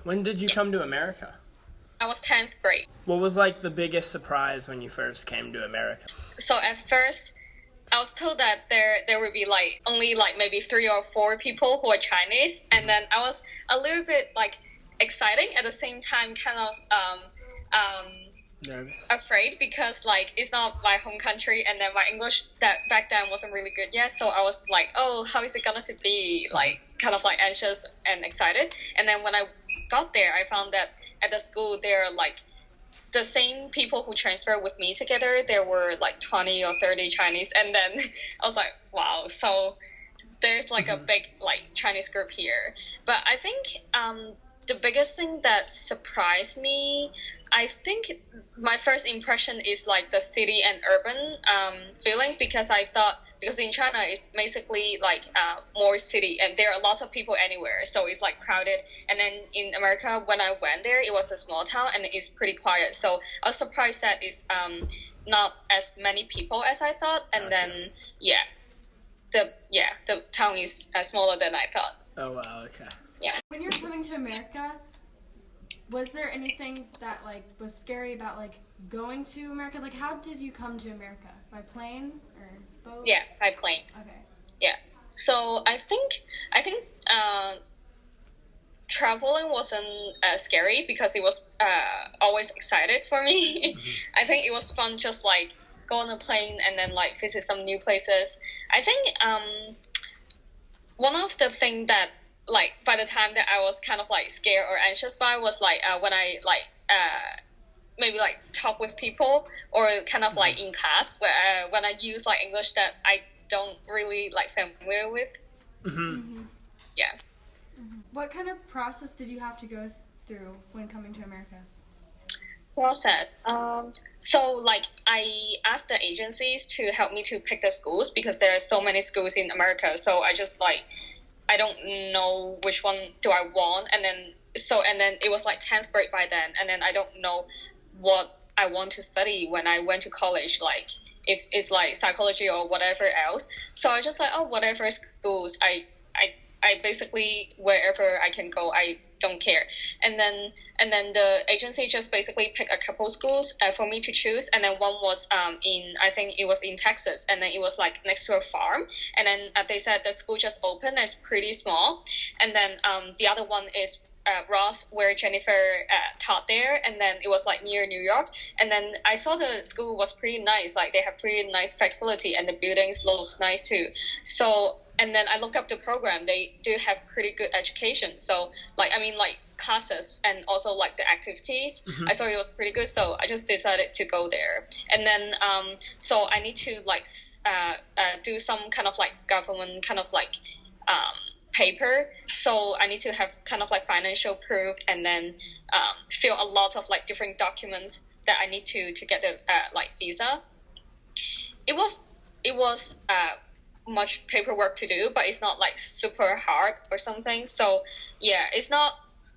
When did you come to America? I was 10th grade. What was like the biggest surprise when you first came to America? So at first, I was told that there would be like only like maybe 3 or 4 people who are Chinese, and then I was a little bit like exciting at the same time, kind of Nervous. afraid because like it's not my home country, and then my English that back then wasn't really good yet. So I was like, oh, how is it gonna to be? Like kind of like anxious and excited. And then when I got there, I found that at the school there are like the same people who transferred with me together. There were like 20 or 30 Chinese, and then I was like, wow. So there's like a big like Chinese group here. But I think the biggest thing that surprised me, I think my first impression is like the city and urban feeling, because I thought, because in China it's basically like more city and there are lots of people anywhere, so it's like crowded. And then in America, when I went there, it was a small town and it's pretty quiet. So I was surprised that it's not as many people as I thought. And then the town is smaller than I thought. Oh wow, okay. Yeah. When you were coming to America, was there anything that like was scary about like going to America? Like, how did you come to America? By plane or boat? Yeah, by plane. Okay. Yeah. So I think traveling wasn't scary because it was always excited for me. I think it was fun, just like go on a plane and then like visit some new places. I think one of the thing that like by the time that I was kind of like scared or anxious by was like when I like maybe like talk with people, or kind of like in class where when I use like English that I don't really like familiar with. Yeah. What kind of process did you have to go through when coming to America? Process. So like I asked the agencies to help me to pick the schools, because there are so many schools in America. So I just like, I don't know which one do I want. And then it was like 10th grade by then. And then I don't know what I want to study when I went to college, like if it's like psychology or whatever else. So I just like, oh, whatever schools, I basically, wherever I can go, I don't care. And then the agency just basically picked a couple schools for me to choose. And then one was I think it was in Texas, and then it was like next to a farm. And then they said the school just opened, it's pretty small. And then the other one is Ross, where Jennifer taught there, and then it was like near New York. And then I saw the school was pretty nice, like they have pretty nice facility, and the buildings looks nice too. So, and then I look up the program, they do have pretty good education. So like, I mean like classes and also like the activities, I thought it was pretty good. So I just decided to go there. And then so I need to like do some kind of like government kind of like paper. So I need to have kind of like financial proof, and then fill a lot of like different documents that I need to get the like visa. It was much paperwork to do, but it's not like super hard or something. So yeah, it's not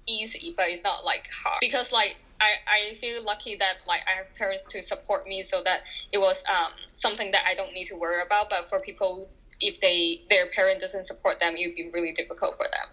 easy, but it's not like hard, because like I feel lucky that like I have parents to support me, so that it was something that I don't need to worry about. But for people, if their parent doesn't support them, it would be really difficult for them.